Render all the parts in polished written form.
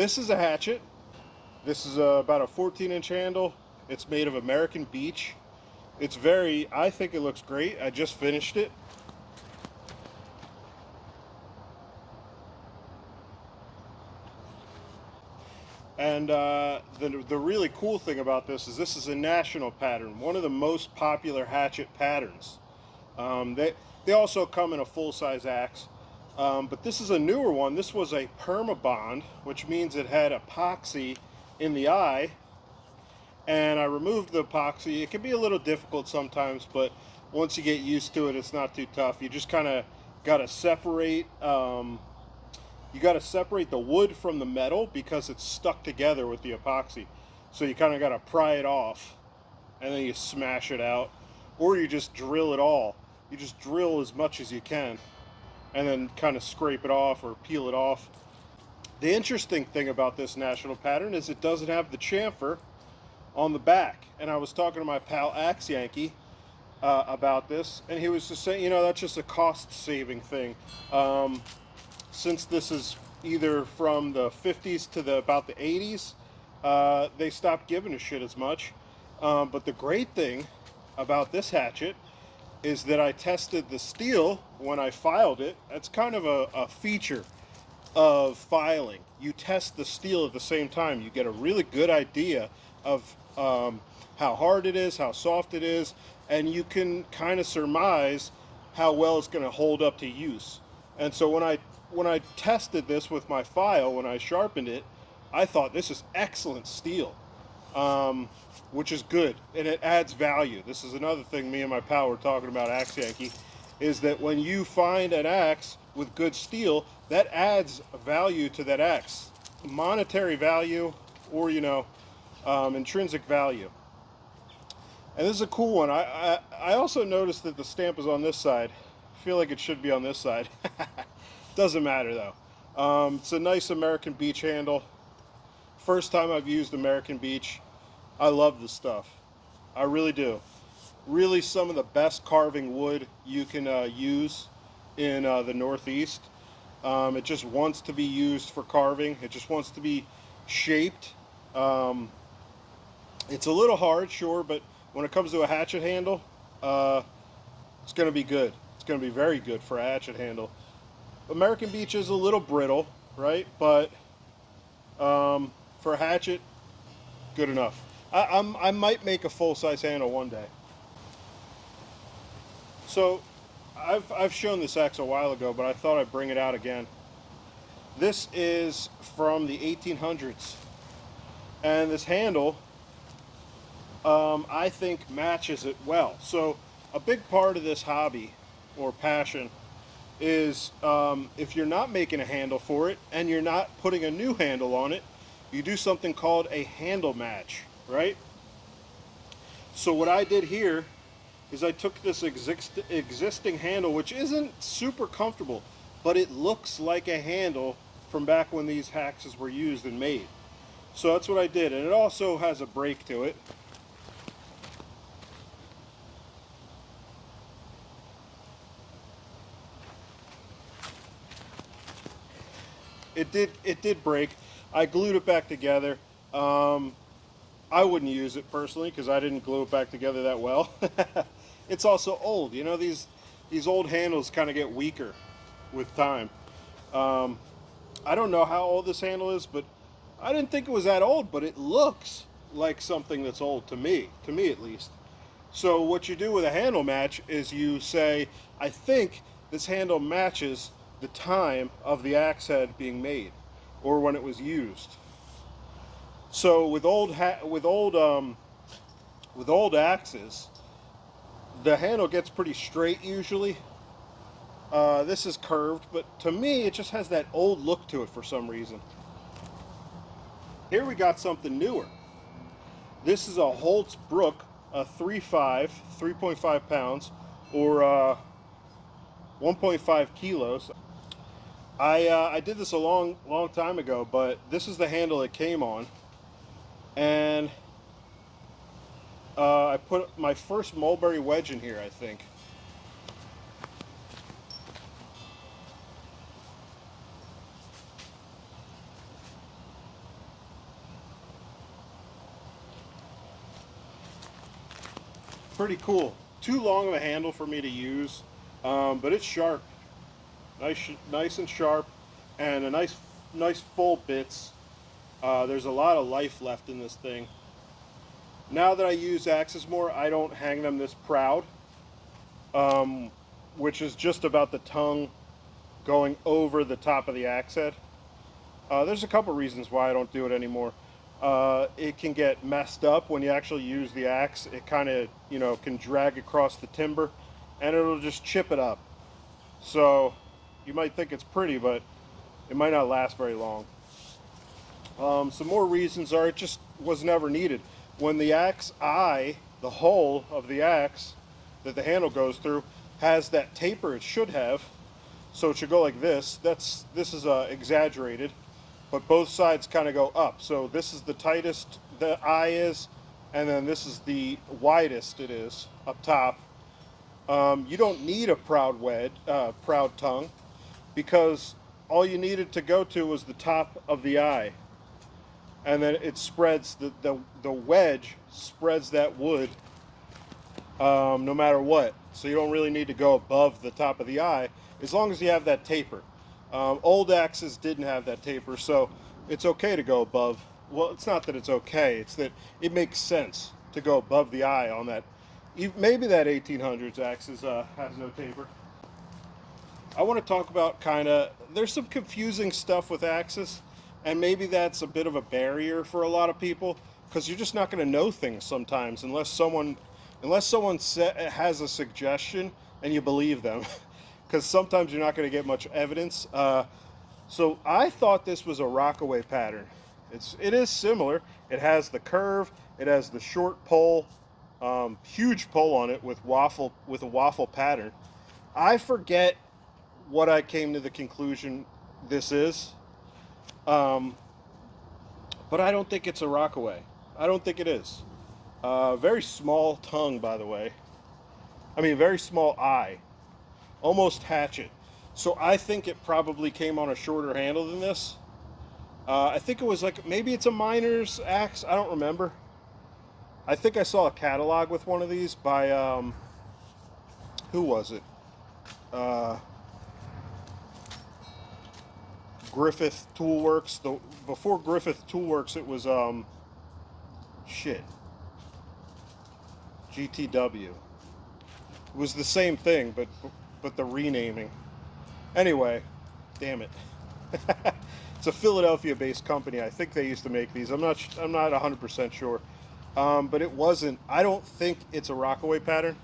This is a hatchet. This is about a 14-inch handle. It's made of American beech. I think it looks great. I just finished it. And the really cool thing about this is a national pattern, one of the most popular hatchet patterns. They also come in a full-size axe, but this is a newer one. This was a permabond, which means it had epoxy in the eye, and I removed the epoxy. It can be a little difficult sometimes, but once you get used to it, it's not too tough. You just kind of got to separate. You got to separate the wood from the metal because it's stuck together with the epoxy. So you kind of got to pry it off, and then you smash it out, or you just drill it all. You just drill as much as you can, and then kind of scrape it off or peel it off. The interesting thing about this national pattern is it doesn't have the chamfer on the back. And I was talking to my pal Axe Yankee about this, and he was just saying, that's just a cost-saving thing. Since this is either from the 50s to about the 80s, they stopped giving a shit as much. But the great thing about this hatchet is that I tested the steel when I filed it. That's kind of a feature of filing. You test the steel at the same time. You get a really good idea of how hard it is, how soft it is, and you can kind of surmise how well it's going to hold up to use. And so when I tested this with my file, when I sharpened it, I thought this is excellent steel, which is good, and it adds value. This is another thing me and my pal were talking about, Axe Yankee, is that when you find an axe with good steel, that adds value to that axe, monetary value, or intrinsic value. And this is a cool one. I also noticed that the stamp is on this side. I feel like it should be on this side. Doesn't matter though. It's a nice American beech handle. First time I've used American beech. I love this stuff. I really do. Really some of the best carving wood you can use in the Northeast. It just wants to be used for carving. It just wants to be shaped. It's a little hard, sure, but when it comes to a hatchet handle, it's going to be good. It's going to be very good for a hatchet handle. American beech is a little brittle, right? But for a hatchet, good enough. I might make a full-size handle one day. So I've shown this axe a while ago, but I thought I'd bring it out again. This is from the 1800s, and this handle I think matches it well. So a big part of this hobby or passion is if you're not making a handle for it and you're not putting a new handle on it, you do something called a handle match, right? So what I did here is I took this existing handle, which isn't super comfortable, but it looks like a handle from back when these axes were used and made. So that's what I did, and it also has a brake to it. It did break. I glued it back together. I wouldn't use it personally because I didn't glue it back together that well. It's also old. These old handles kind of get weaker with time. I don't know how old this handle is, but I didn't think it was that old, but it looks like something that's old to me at least. So what you do with a handle match is you say, I think this handle matches the time of the axe head being made or when it was used. So with old axes, the handle gets pretty straight usually. This is curved, but to me it just has that old look to it for some reason. Here we got something newer. This is a Holtz Brook, a 3.5 pounds, or 1.5 kilos. I did this a long time ago, but this is the handle it came on, and I put my first mulberry wedge in here, I think. pretty cool. Too long of a handle for me to use, but it's sharp. Nice and sharp, and a nice full bits. There's a lot of life left in this thing. Now that I use axes more, I don't hang them this proud, um, which is just about the tongue going over the top of the axe head. There's a couple reasons why I don't do it anymore. It can get messed up when you actually use the axe. It kind of, can drag across the timber and it'll just chip it up. So you might think it's pretty, but it might not last very long. Some more reasons are it just was never needed. When the axe eye, the hole of the axe that the handle goes through, has that taper it should have, so it should go like this. This is exaggerated, but both sides kind of go up. So this is the tightest the eye is, and then this is the widest it is up top. You don't need a proud tongue, because all you needed to go to was the top of the eye, and then it spreads the wedge spreads that wood, no matter what. So you don't really need to go above the top of the eye as long as you have that taper. Old axes didn't have that taper, so it's okay to go above. Well, it's not that it's okay, it's that it makes sense to go above the eye on that. Maybe that 1800s axes has no taper. I want to talk about there's some confusing stuff with axes, and maybe that's a bit of a barrier for a lot of people, because you're just not going to know things sometimes unless someone has a suggestion and you believe them. Because sometimes you're not going to get much evidence. So I thought this was a Rockaway pattern. It is similar. It has the curve. It has the short pole, huge pole on it with a waffle pattern. I forget what I came to the conclusion this is, but I don't think it's a Rockaway. I don't think it is. Very small tongue, by the way. I mean, very small eye. Almost hatchet. So I think it probably came on a shorter handle than this. I think it was maybe it's a miner's axe. I don't remember. I think I saw a catalog with one of these by, who was it? Griffith Toolworks. Before Griffith Toolworks, it was, GTW. It was the same thing, but the renaming. Anyway, damn it. It's a Philadelphia-based company. I think they used to make these. I'm not 100% sure. But it wasn't. I don't think it's a Rockaway pattern.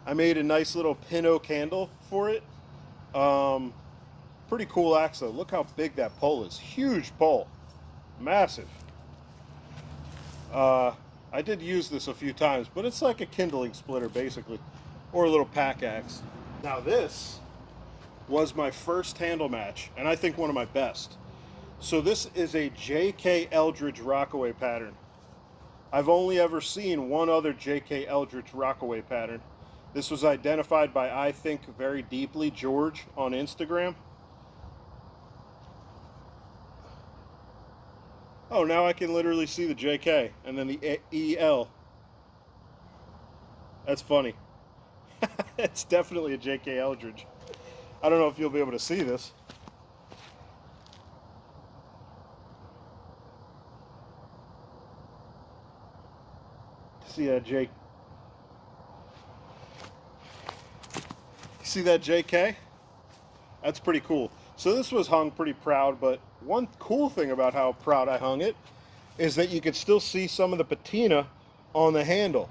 I made a nice little Pinot candle for it. Pretty cool axe though. Look how big that pole is. Huge pole. Massive. I did use this a few times, but it's like a kindling splitter basically, or a little pack axe. Now this was my first handle match, and I think one of my best. So this is a J.K. Eldridge Rockaway pattern. I've only ever seen one other J.K. Eldridge Rockaway pattern. This was identified by, I think, very deeply George on Instagram. Oh, now I can literally see the JK and then the EL. That's funny. It's definitely a JK Eldridge. I don't know if you'll be able to see this. See that See that JK? That's pretty cool. So this was hung pretty proud, but one cool thing about how proud I hung it is that you could still see some of the patina on the handle.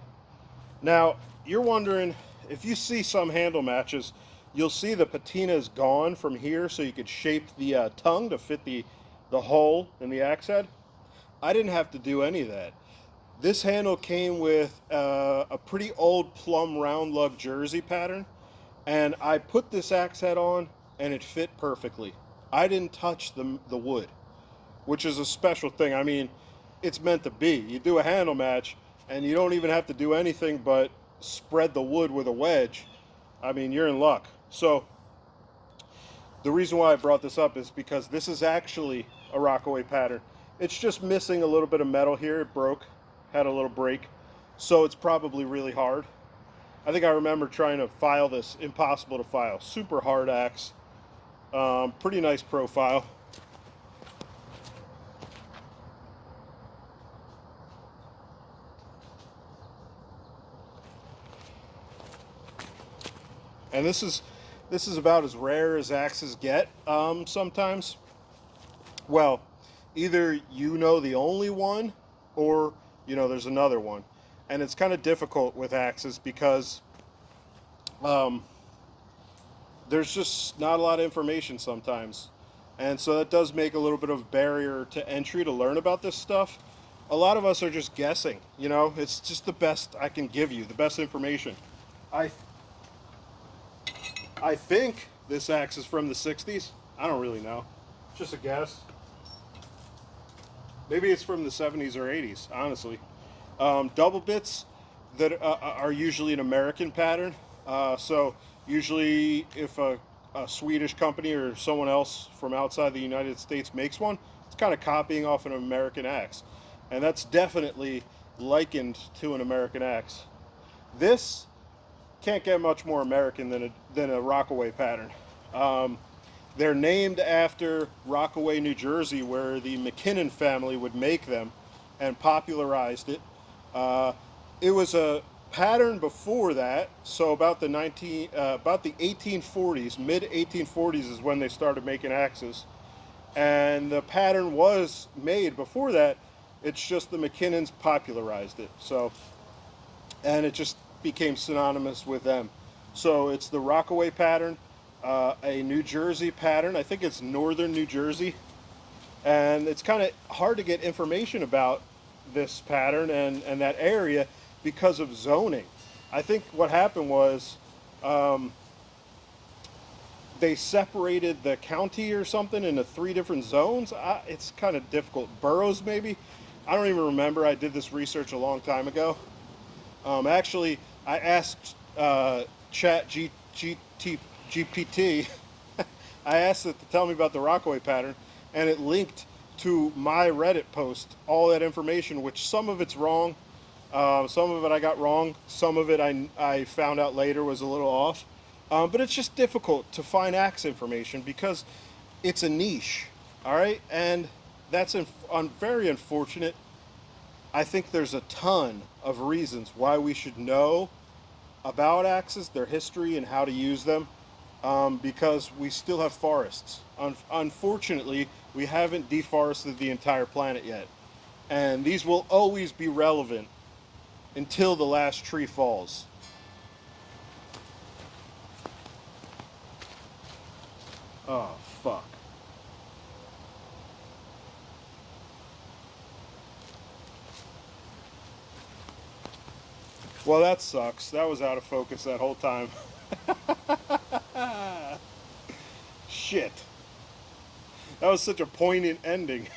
Now, you're wondering, if you see some handle matches, you'll see the patina is gone from here, so you could shape the tongue to fit the hole in the axe head. I didn't have to do any of that. This handle came with a pretty old plum round lug jersey pattern, and I put this axe head on and it fit perfectly. I didn't touch the wood, which is a special thing. I mean, it's meant to be. You do a handle match and you don't even have to do anything but spread the wood with a wedge. I mean, you're in luck. So the reason why I brought this up is because this is actually a Rockaway pattern. It's just missing a little bit of metal here. It broke, had a little break, so it's probably really hard. I think I remember trying to file this, impossible to file. Super hard axe. Pretty nice profile. And this is about as rare as axes get sometimes. Well, either you know the only one, or you know there's another one, and it's kind of difficult with axes because um, there's just not a lot of information sometimes, and so that does make a little bit of barrier to entry to learn about this stuff. A lot of us are just guessing. You know, it's just the best I can give you, the best information. I I think this axe is from the 60s. I don't really know. Just a guess. Maybe it's from the 70s or 80s, honestly. Double bits that are usually an American pattern. So usually if a Swedish company or someone else from outside the United States makes one, it's kind of copying off an American axe. And that's definitely likened to an American axe. This can't get much more American than a Rockaway pattern. They're named after Rockaway, New Jersey, where the McKinnon family would make them and popularized it. Uh, it was a pattern before that, so about about the 1840s, mid 1840s is when they started making axes, and the pattern was made before that. It's just the McKinnons popularized it. So, and it just became synonymous with them. So it's the Rockaway pattern, a New Jersey pattern. I think it's northern New Jersey, and it's kind of hard to get information about this pattern and that area because of zoning. I think what happened was they separated the county or something into 3 different zones. It's kind of difficult. Boroughs, maybe? I don't even remember. I did this research a long time ago. Actually, I asked GPT, I asked it to tell me about the Rockaway pattern, and it linked to my Reddit post all that information, which some of it's wrong, some of it I got wrong, some of it I found out later was a little off. But it's just difficult to find axe information because it's a niche, all right? And that's very unfortunate. I think there's a ton of reasons why we should know about axes, their history, and how to use them, because we still have forests. Unfortunately, we haven't deforested the entire planet yet. And these will always be relevant until the last tree falls. Oh, fuck. Well, that sucks. That was out of focus that whole time. Shit. That was such a poignant ending.